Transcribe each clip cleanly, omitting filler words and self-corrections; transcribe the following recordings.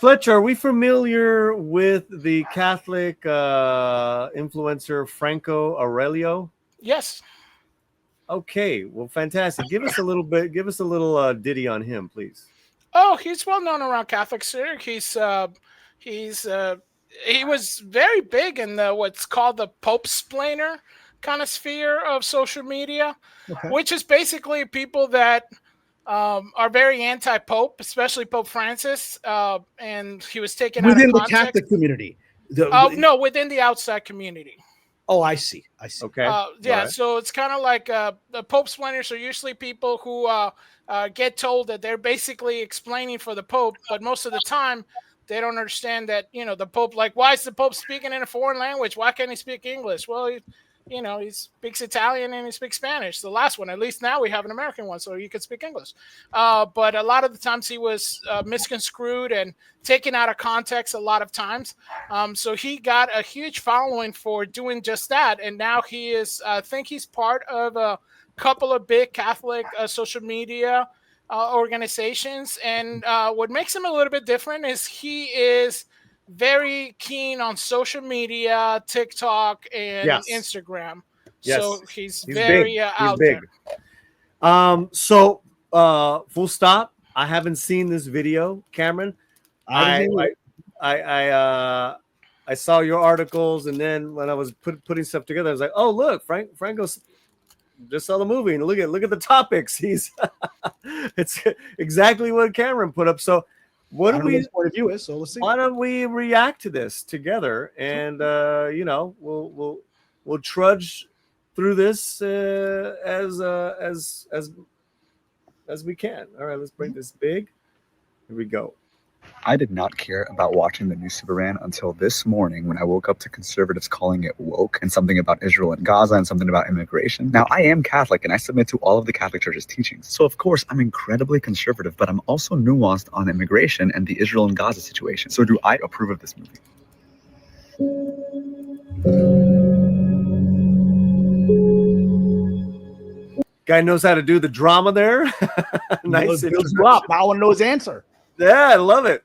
Fletcher, are we familiar with the Catholic influencer Franco Aurelio? Yes. Okay, well, fantastic. Give us a little bit. Give us a little ditty on him, please. Oh, he's well known around Catholic sphere. He's he was very big in the what's called the Pope splainer kind of sphere of social media, which is basically people that are very anti-Pope, especially Pope Francis, and he was taken out of within the context. Catholic community. No, within the outside community. Oh, I see. Okay. Yeah, right. So it's kind of like the Pope splainers are usually people who get told that they're basically explaining for the Pope, but most of the time they don't understand that, the Pope, like, why is the Pope speaking in a foreign language? Why can't he speak English? Well, he speaks Italian and he speaks Spanish. The last one, at least now we have an American one, so you can speak English. But a lot of the times he was misconstrued and taken out of context a lot of times. So he got a huge following for doing just that. And now he is, I think he's part of a couple of big Catholic social media organizations. And what makes him a little bit different is he is very keen on social media, TikTok, and Instagram. Yes. So he's very out there. So full stop. I haven't seen this video, Cameron. I saw your articles, and then when I was putting stuff together, I was like, "Oh, look, Franco just saw the movie, and look at the topics. He's it's exactly what Cameron put up." So, what do we point of view is? So let's see. Why don't we react to this together, and we'll trudge through this as we can. All right, let's bring this big. Here we go. I did not care about watching the new Superman until this morning when I woke up to conservatives calling it woke and something about Israel and Gaza and something about immigration. Now, I am Catholic and I submit to all of the Catholic Church's teachings. So, of course, I'm incredibly conservative, but I'm also nuanced on immigration and the Israel and Gaza situation. So do I approve of this movie? Guy knows how to do the drama there. Nice. Builds you up. I want to know his answer. Yeah, I love it.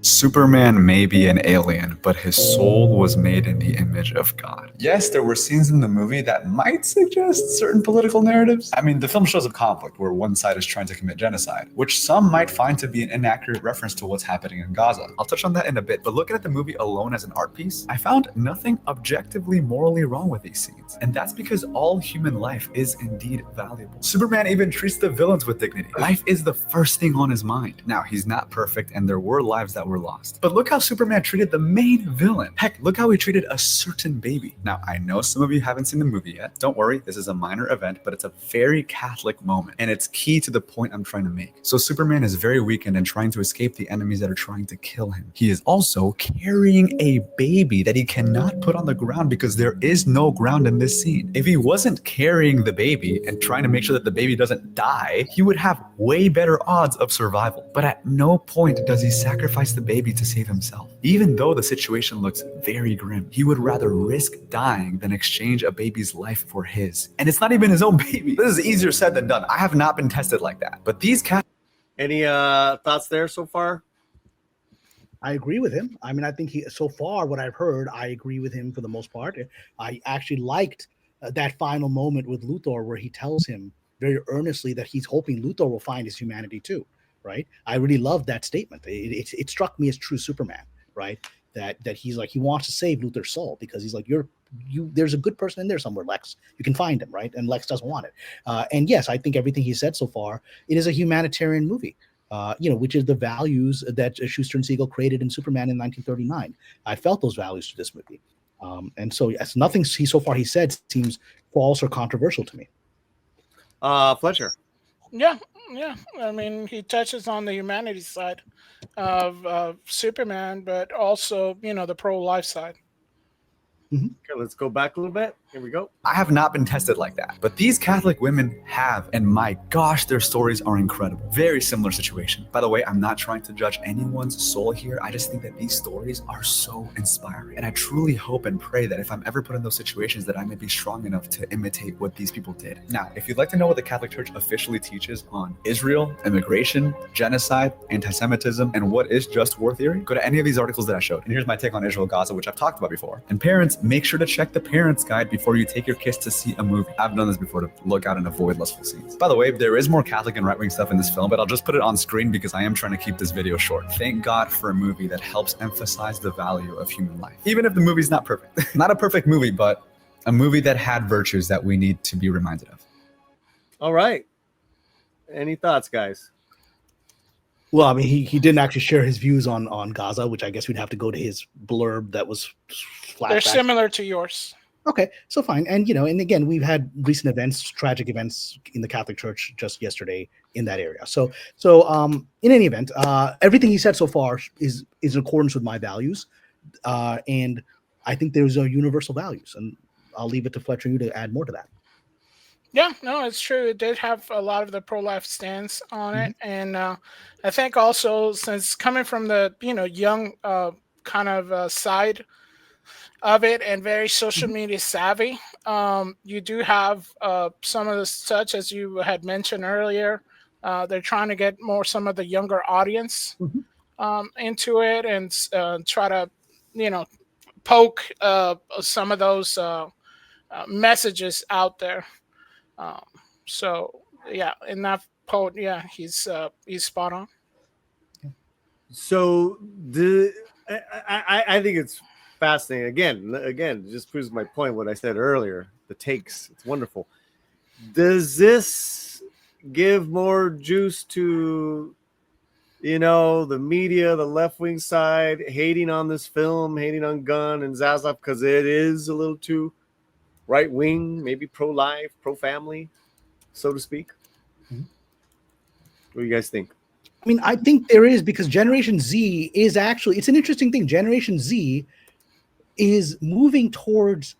Superman may be an alien, but his soul was made in the image of God. Yes, there were scenes in the movie that might suggest certain political narratives. I mean, the film shows a conflict where one side is trying to commit genocide, which some might find to be an inaccurate reference to what's happening in Gaza. I'll touch on that in a bit, but looking at the movie alone as an art piece, I found nothing objectively morally wrong with these scenes. And that's because all human life is indeed valuable. Superman even treats the villains with dignity. Life is the first thing on his mind. Now, he's not perfect, and there were lives that were lost. But look how Superman treated the main villain. Heck, look how he treated a certain baby. Now, I know some of you haven't seen the movie yet. Don't worry, this is a minor event, but it's a very Catholic moment, and it's key to the point I'm trying to make. So Superman is very weakened and trying to escape the enemies that are trying to kill him. He is also carrying a baby that he cannot put on the ground because there is no ground in this scene. If he wasn't carrying the baby and trying to make sure that the baby doesn't die, he would have way better odds of survival. But at no point does he sacrifice the baby to save himself. Even though the situation looks very grim, he would rather risk dying than exchange a baby's life for his. And it's not even his own baby. This is easier said than done. I have not been tested like that. But these cats... Any thoughts there so far? I agree with him. I mean, I think so far what I've heard, I agree with him for the most part. I actually liked that final moment with Luthor where he tells him very earnestly that he's hoping Luthor will find his humanity too. Right. I really loved that statement. It struck me as true Superman. Right. That he's like, he wants to save Luthor's soul because he's like, there's a good person in there somewhere, Lex. You can find him. Right. And Lex doesn't want it. And yes, I think everything he said so far, it is a humanitarian movie, which is the values that Schuster and Siegel created in Superman in 1939. I felt those values to this movie. And so yes, nothing so far he said seems false or controversial to me. Fletcher. Yeah. I mean, he touches on the humanity side of Superman, but also, the pro-life side. Mhm. Okay, let's go back a little bit. Here we go. I have not been tested like that, but these Catholic women have, and my gosh, their stories are incredible. Very similar situation. By the way, I'm not trying to judge anyone's soul here. I just think that these stories are so inspiring, and I truly hope and pray that if I'm ever put in those situations, that I may be strong enough to imitate what these people did. Now, if you'd like to know what the Catholic Church officially teaches on Israel, immigration, genocide, anti-Semitism, and what is just war theory, go to any of these articles that I showed. And here's my take on Israel Gaza, which I've talked about before. And parents, make sure to check the Parents Guide before you take your kids to see a movie. I've done this before to look out and avoid lustful scenes. By the way, there is more Catholic and right-wing stuff in this film, but I'll just put it on screen because I am trying to keep this video short. Thank God for a movie that helps emphasize the value of human life. Even if the movie's not perfect. Not a perfect movie, but a movie that had virtues that we need to be reminded of. All right. Any thoughts, guys? Well, I mean, he didn't actually share his views on Gaza, which I guess we'd have to go to his blurb that was flat. They're similar to yours. Okay, so fine. And, and again, we've had recent events, tragic events in the Catholic Church just yesterday in that area. So in any event, everything he said so far is in accordance with my values. And I think there's universal values. And I'll leave it to Fletcher and you to add more to that. Yeah, no, it's true. It did have a lot of the pro-life stance on it. And I think also, since coming from the, young kind of side of it and very social media savvy, you do have some of the such, as you had mentioned earlier, they're trying to get some of the younger audience into it and try to, poke some of those messages out there. So yeah, in that quote, yeah, he's spot on. So I think it's fascinating. Again, it just proves my point. What I said earlier, the takes, it's wonderful. Does this give more juice to, the media, the left-wing side, hating on this film, hating on Gunn and Zaslav because it is a little too right-wing, maybe pro-life, pro-family, so to speak? What do you guys think? I mean, I think there is, because Generation Z is actually, it's an interesting thing. Generation Z is moving towards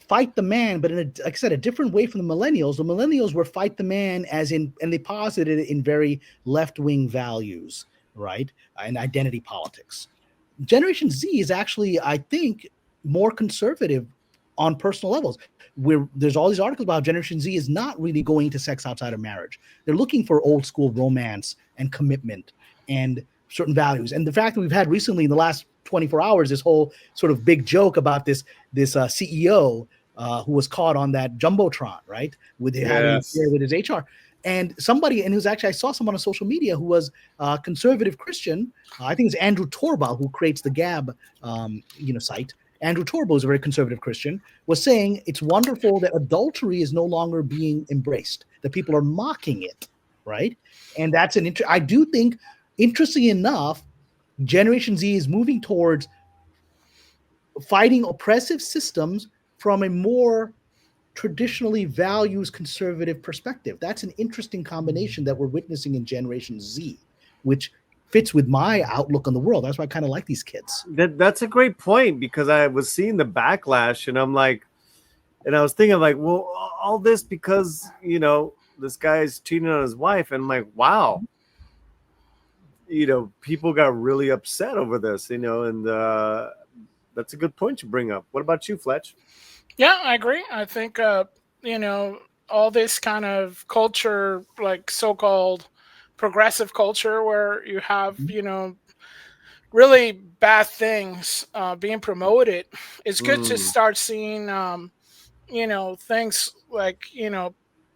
fight the man, but like I said, a different way from the millennials. The millennials were fight the man and they posited it in very left-wing values, right? And identity politics. Generation Z is actually, I think, more conservative on personal levels. There's all these articles about Generation Z is not really going to sex outside of marriage. They're looking for old school romance and commitment and certain values. And the fact that we've had recently in the last 24 hours, this whole sort of big joke about this CEO who was caught on that Jumbotron, right? With his HR. And it was actually, I saw someone on social media who was a conservative Christian. I think it's Andrew Torba, who creates the Gab, site. Andrew Torba is a very conservative Christian, was saying it's wonderful that adultery is no longer being embraced, that people are mocking it, right? And that's I do think, interestingly enough, Generation Z is moving towards fighting oppressive systems from a more traditionally values conservative perspective. That's an interesting combination that we're witnessing in Generation Z, which fits with my outlook on the world. That's why I kind of like these kids. That's a great point, because I was seeing the backlash and I'm like, and I was thinking like, well, all this because, this guy's cheating on his wife. And I'm like, wow, people got really upset over this, and that's a good point you bring up. What about you, Fletch? Yeah, I agree. I think, all this kind of culture, like so-called progressive culture, where you have, really bad things being promoted, it's good to start seeing, things like,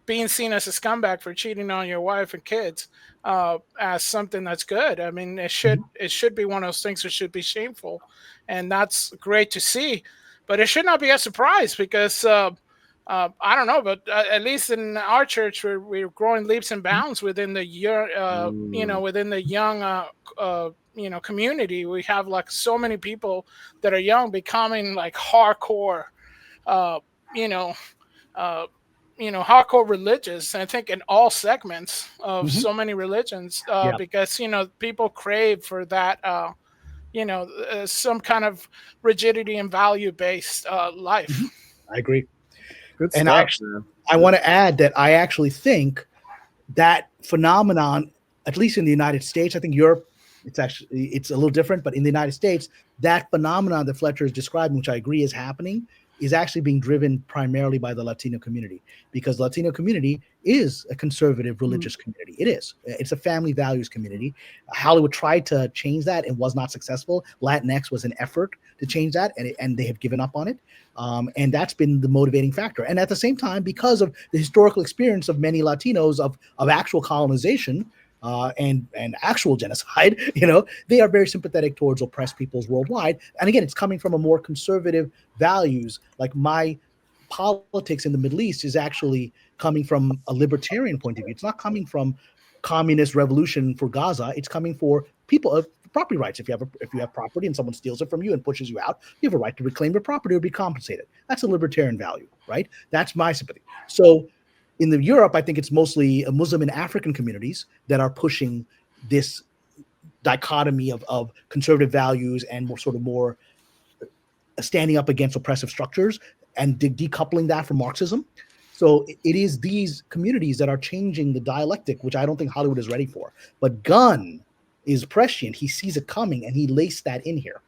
being seen as a scumbag for cheating on your wife and kids as something that's good. I mean, it should be one of those things that should be shameful, and that's great to see. But it should not be a surprise, because I don't know, but at least in our church, we're growing leaps and bounds within the year, within the young, community. We have like so many people that are young becoming like hardcore, hardcore religious. I think in all segments of so many religions, because people crave for that some kind of rigidity and value based life. I agree. Good And stuff, actually, man. I want to add that I actually think that phenomenon, at least in the United States, I think Europe, it's a little different, but in the United States, that phenomenon that Fletcher is describing, which I agree is happening, is actually being driven primarily by the Latino community, because the Latino community is a conservative religious community. It is. It's a family values community. Hollywood tried to change that and was not successful. Latinx was an effort to change that, and they have given up on it. And that's been the motivating factor. And at the same time, because of the historical experience of many Latinos of actual colonization, and actual genocide, they are very sympathetic towards oppressed peoples worldwide. And again, it's coming from a more conservative values. Like my politics in the Middle East is actually coming from a libertarian point of view. It's not coming from communist revolution for Gaza. It's coming for people of property rights. If you have property and someone steals it from you and pushes you out, you have a right to reclaim your property or be compensated. That's a libertarian value, right? That's my sympathy. So in Europe, I think it's mostly Muslim and African communities that are pushing this dichotomy of conservative values and more standing up against oppressive structures and decoupling that from Marxism. So it is these communities that are changing the dialectic, which I don't think Hollywood is ready for. But Gunn is prescient. He sees it coming and he laced that in here.